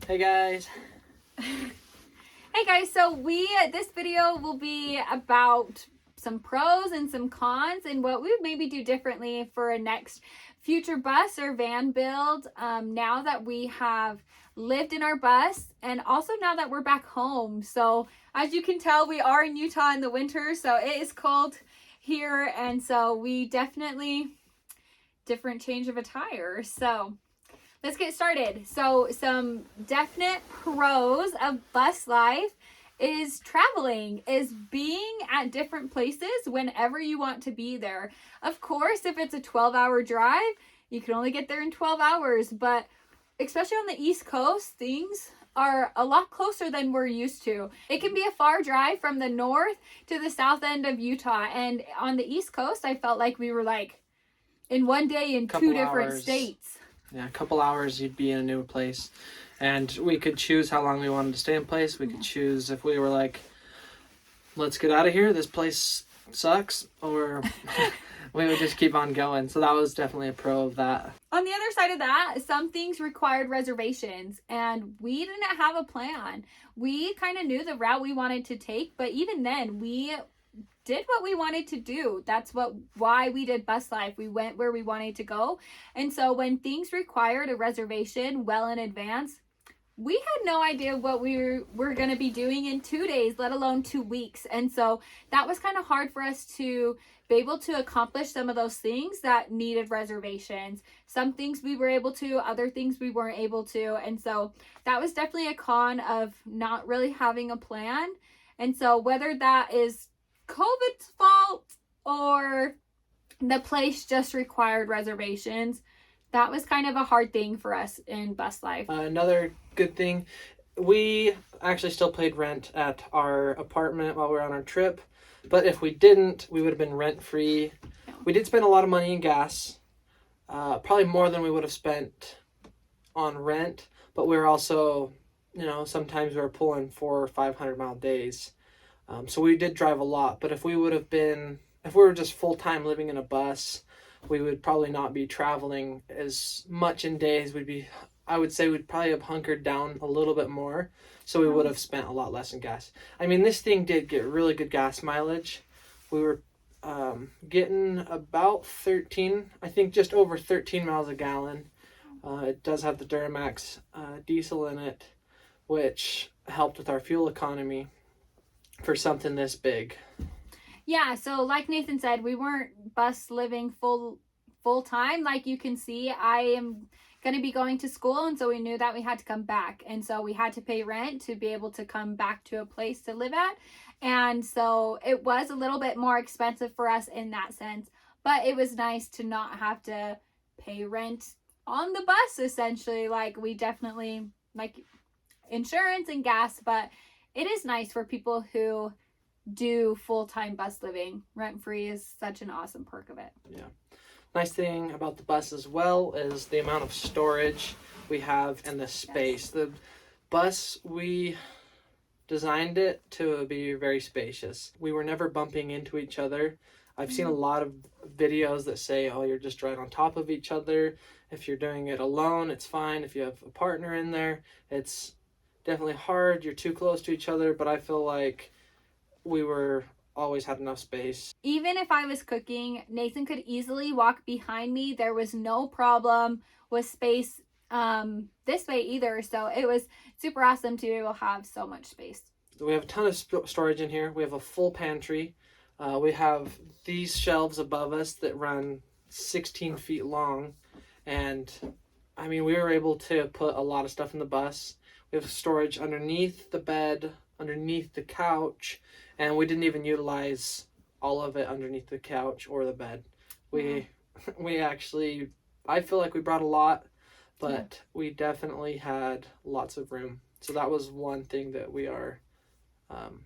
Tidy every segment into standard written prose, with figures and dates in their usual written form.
Hey guys. Hey guys, so this video will be about some pros and some cons and what we would maybe do differently for a next future bus or van build, now that we have lived in our bus and also now that we're back home. So as you can tell, we are in Utah in the winter, so it is cold here, and so we definitely different change of attire. So let's get started. So some definite pros of bus life is traveling, is being at different places whenever you want to be there. Of course, if it's a 12-hour drive, you can only get there in 12 hours, but especially on the East Coast, things are a lot closer than we're used to. It can be a far drive from the north to the south end of Utah, and on the East Coast, I felt like we were like in one day in two different states. Yeah, a couple hours you'd be in a new place. And we could choose how long we wanted to stay in place. We could choose if we were like, let's get out of here, this place sucks, or we would just keep on going. So that was definitely a pro of that. On the other side of that, some things required reservations, and we didn't have a plan. We kind of knew the route we wanted to take, but even then, we did what we wanted to do. That's why we did bus life. We went where we wanted to go. And so when things required a reservation well in advance, we had no idea what we were going to be doing in 2 days, let alone 2 weeks. And so that was kind of hard for us to be able to accomplish some of those things that needed reservations. Some things we were able to, other things we weren't able to. And so that was definitely a con of not really having a plan. And so whether that is COVID's fault or the place just required reservations, that was kind of a hard thing for us in bus life. Another good thing, we actually still paid rent at our apartment while we were on our trip, but if we didn't, we would have been rent free. Yeah. We did spend a lot of money in gas, probably more than we would have spent on rent, but we were also, sometimes we were pulling 400 or 500 mile days. So we did drive a lot, but if we were just full-time living in a bus, we would probably not be traveling as much in days. I would say we'd probably have hunkered down a little bit more, so we would have spent a lot less in gas. I mean, this thing did get really good gas mileage. We were getting about 13, I think just over 13 miles a gallon. It does have the Duramax diesel in it, which helped with our fuel economy for something this big. Yeah, so like Nathan said, we weren't bus living full time. Like you can see, I am going to be going to school, and so we knew that we had to come back. And so we had to pay rent to be able to come back to a place to live at. And so it was a little bit more expensive for us in that sense, but it was nice to not have to pay rent on the bus, essentially. Like we definitely like insurance and gas, but it is nice for people who do full-time bus living. Rent-free is such an awesome perk of it. Yeah. Nice thing about the bus as well is the amount of storage we have and the space. Yes. The bus, we designed it to be very spacious. We were never bumping into each other. I've seen a lot of videos that say, oh, you're just right on top of each other. If you're doing it alone, it's fine. If you have a partner in there, it's definitely hard. You're too close to each other, but I feel like we always had enough space. Even if I was cooking, Nathan could easily walk behind me. There was no problem with space this way either. So it was super awesome to be able to have so much space. We have a ton of storage in here. We have a full pantry. We have these shelves above us that run 16 feet long. And I mean, we were able to put a lot of stuff in the bus. We have storage underneath the bed, underneath the couch, and we didn't even utilize all of it underneath the couch or the bed. We actually, I feel like we brought a lot, but we definitely had lots of room. So that was one thing that we are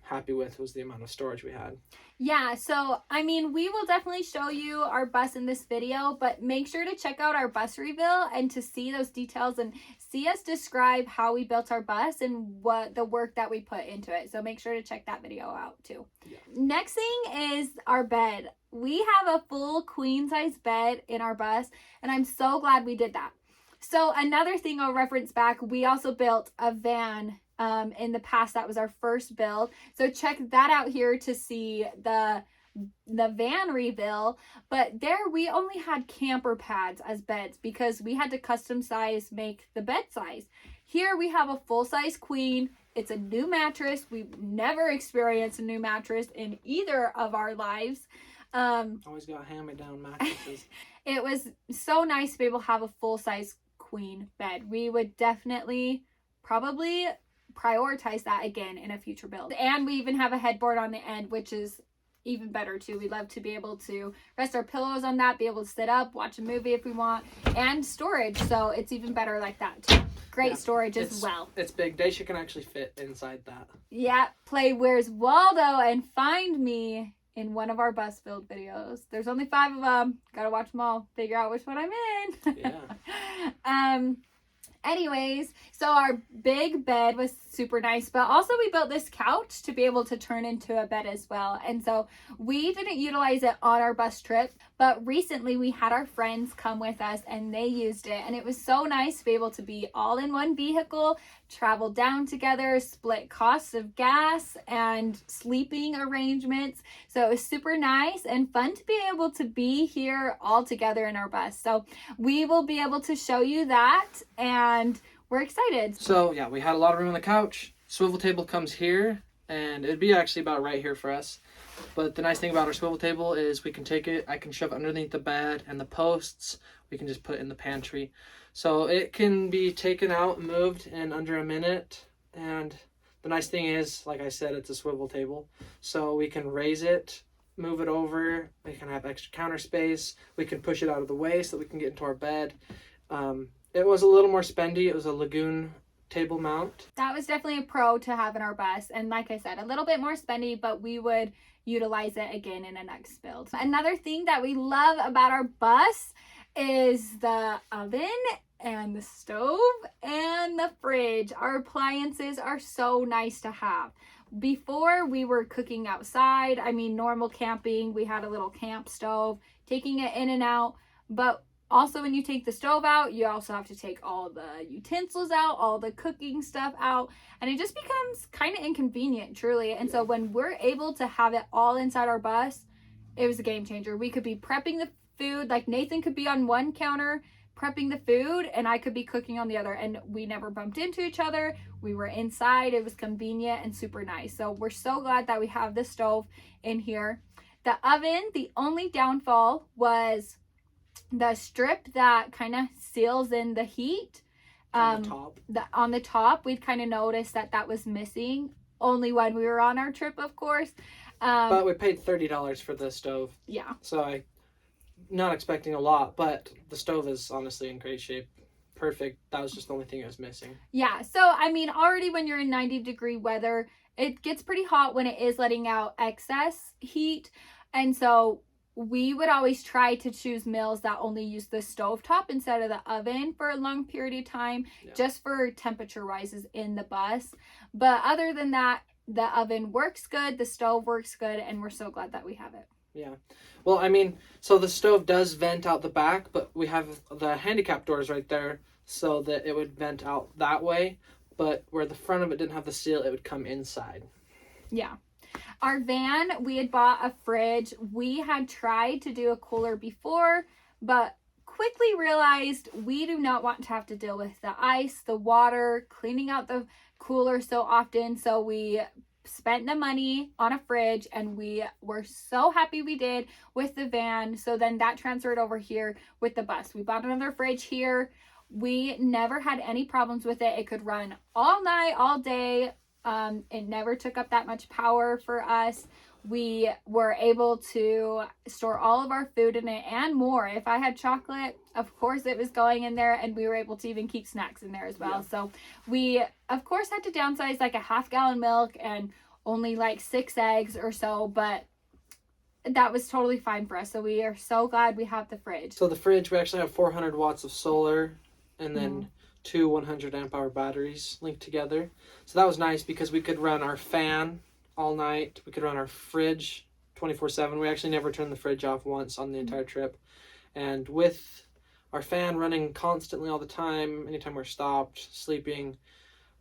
happy with, was the amount of storage we had. Yeah, so I mean, we will definitely show you our bus in this video, but make sure to check out our bus reveal and to see those details and see us describe how we built our bus and what the work that we put into it. So make sure to check that video out too. Yeah. Next thing is our bed. We have a full queen size bed in our bus, and I'm so glad we did that. So another thing I'll reference back, we also built a van in the past. That was our first build. So check that out here to see the van reveal. But there we only had camper pads as beds because we had to custom size make the bed size. Here we have a full-size queen. It's a new mattress. We've never experienced a new mattress in either of our lives. Always got hand-me-down mattresses. It was so nice to be able to have a full-size queen bed. We would definitely probably prioritize that again in a future build. And we even have a headboard on the end, which is even better too. We love to be able to rest our pillows on that, be able to sit up, watch a movie if we want, and storage. So it's even better like that too. Great storage as well. It's big. Daisha can actually fit inside that. Yeah, play Where's Waldo and find me in one of our bus build videos. There's only 5 of them. Gotta watch them all. Figure out which one I'm in. Yeah. Anyways, so our big bed was super nice, but also we built this couch to be able to turn into a bed as well. And so we didn't utilize it on our bus trip, but recently we had our friends come with us and they used it. And it was so nice to be able to be all in one vehicle, travel down together, split costs of gas and sleeping arrangements. So it was super nice and fun to be able to be here all together in our bus. So we will be able to show you that, and we're excited. So yeah, we had a lot of room on the couch. Swivel table comes here, and it'd be actually about right here for us. But the nice thing about our swivel table is we can take it, I can shove it underneath the bed, and the posts, we can just put it in the pantry. So it can be taken out and moved in under a minute. And the nice thing is, like I said, it's a swivel table. So we can raise it, move it over, we can have extra counter space, we can push it out of the way so that we can get into our bed. It was a little more spendy. It was a Lagoon table mount. That was definitely a pro to have in our bus. And like I said, a little bit more spendy, but we would utilize it again in a next build. Another thing that we love about our bus is the oven and the stove and the fridge. Our appliances are so nice to have. Before we were cooking outside, I mean, normal camping, we had a little camp stove, taking it in and out, but also when you take the stove out, you also have to take all the utensils out, all the cooking stuff out, and it just becomes kind of inconvenient, truly. And so when we're able to have it all inside our bus, it was a game changer. We could be prepping the food, like Nathan could be on one counter prepping the food and I could be cooking on the other, and we never bumped into each other. We were inside. It was convenient and super nice. So we're so glad that we have this stove in here. The oven, the only downfall was the strip that kind of seals in the heat. On the top. On the top, we'd kind of noticed that was missing only when we were on our trip, of course. But we paid $30 for the stove. Yeah. So I'm not expecting a lot, but the stove is honestly in great shape. Perfect. That was just the only thing it was missing. Yeah. So, I mean, already when you're in 90-degree weather, it gets pretty hot when it is letting out excess heat. And so we would always try to choose meals that only use the stovetop instead of the oven for a long period of time, just for temperature rises in the bus. But other than that, the oven works good, the stove works good, and we're so glad that we have it. Yeah. Well, I mean, so the stove does vent out the back, but we have the handicap doors right there so that it would vent out that way. But where the front of it didn't have the seal, it would come inside. Yeah. Our van, we had bought a fridge. We had tried to do a cooler before, but quickly realized we do not want to have to deal with the ice, the water, cleaning out the cooler so often. So we spent the money on a fridge, and we were so happy we did with the van. So then that transferred over here with the bus. We bought another fridge here. We never had any problems with it. It could run all night, all day. It never took up that much power for us. We were able to store all of our food in it and more. If I had chocolate, of course it was going in there, and we were able to even keep snacks in there as well. Yeah. So we, of course, had to downsize like a half-gallon milk and only like 6 eggs or so, but that was totally fine for us. So we are so glad we have the fridge. So the fridge, we actually have 400 watts of solar, and then 2 100 amp hour batteries linked together. So that was nice because we could run our fan all night. We could run our fridge 24/7. We actually never turned the fridge off once on the entire trip. And with our fan running constantly all the time, anytime we're stopped, sleeping.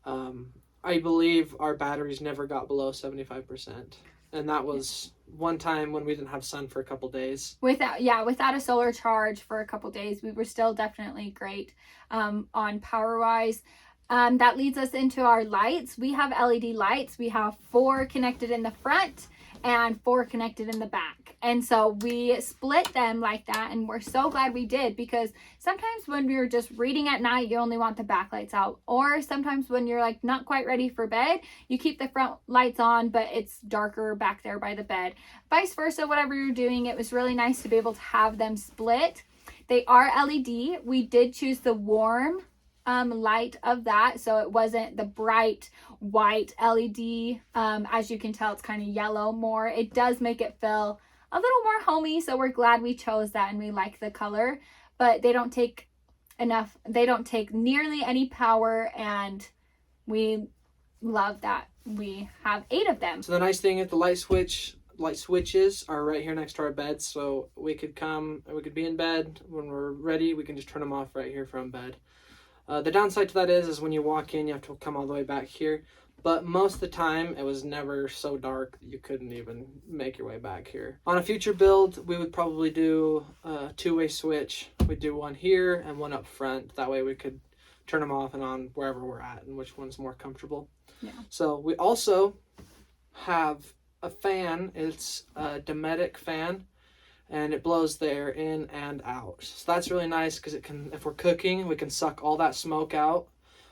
I believe our batteries never got below 75%. And that was one time when we didn't have sun for a couple days. Without a solar charge for a couple days, we were still definitely great on power wise. That leads us into our lights. We have LED lights. We have 4 connected in the front and 4 connected in the back. And so we split them like that, and we're so glad we did, because sometimes when you're just reading at night, you only want the back lights out. Or sometimes when you're like not quite ready for bed, you keep the front lights on, but it's darker back there by the bed. Vice versa, whatever you're doing, it was really nice to be able to have them split. They are LED. We did choose the warm light of that, so it wasn't the bright white LED. As you can tell, it's kind of yellow more. It does make it feel a little more homey, so we're glad we chose that, and we like the color. But they don't take nearly any power, and we love that we have 8 of them. So the nice thing is the light switches are right here next to our bed, so we could be in bed when we're ready. We can just turn them off right here from bed. The downside to that is when you walk in, you have to come all the way back here. But most of the time, it was never so dark that you couldn't even make your way back here. On a future build, we would probably do a 2-way switch. We'd do one here and one up front. That way we could turn them off and on wherever we're at and which one's more comfortable. Yeah. So we also have a fan. It's a Dometic fan, and it blows the air in and out. So that's really nice, because it can, if we're cooking, we can suck all that smoke out.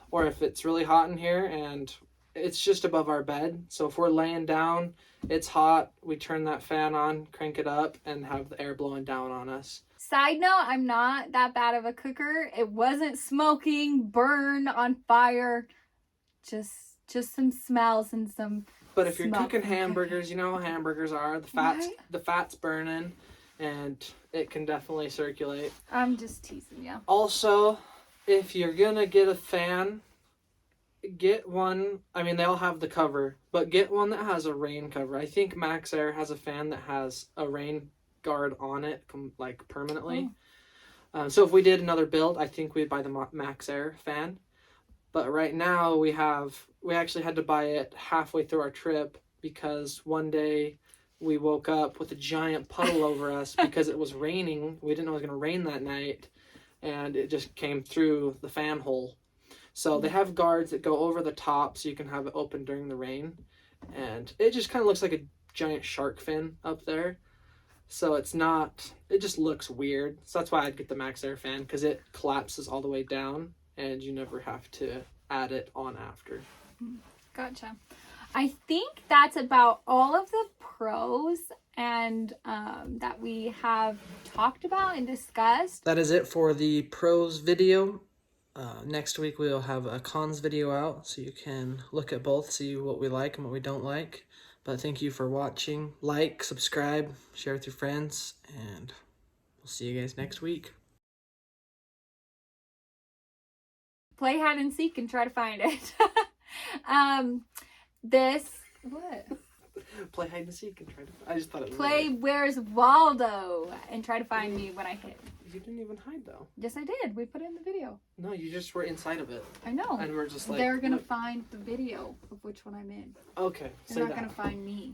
Or if it's really hot in here and it's just above our bed, so if we're laying down, it's hot, we turn that fan on, crank it up, and have the air blowing down on us. Side note, I'm not that bad of a cooker. It wasn't smoking, burn, on fire, just some smells and some But if you're smoke. cooking hamburgers, you know how hamburgers are, the fat's burning, and it can definitely circulate. I'm just teasing you. Also, if you're gonna get a fan, get one, I mean, they all have the cover, but get one that has a rain cover. I think Max Air has a fan that has a rain guard on it, like permanently. So if we did another build, I think we'd buy the Max Air fan. But right now we actually had to buy it halfway through our trip, because one day we woke up with a giant puddle over us because it was raining. We didn't know it was going to rain that night, and it just came through the fan hole. So they have guards that go over the top so you can have it open during the rain. And it just kind of looks like a giant shark fin up there. So it just looks weird. So that's why I'd get the Max Air fan, because it collapses all the way down and you never have to add it on after. Gotcha. I think that's about all of the pros and that we have talked about and discussed. That is it for the pros video. Next week we'll have a cons video out, so you can look at both, see what we like and what we don't like. But thank you for watching. Like, subscribe, share with your friends, and we'll see you guys next week. Play hide and seek and try to find it. What? Play hide and seek and try to. I just thought it was. Play Where's Waldo and try to find me when I hit. You didn't even hide though. Yes, I did. We put it in the video. No, you just were inside of it. I know. And we're just like. They're gonna find the video of which one I'm in. Okay. They're not gonna find me.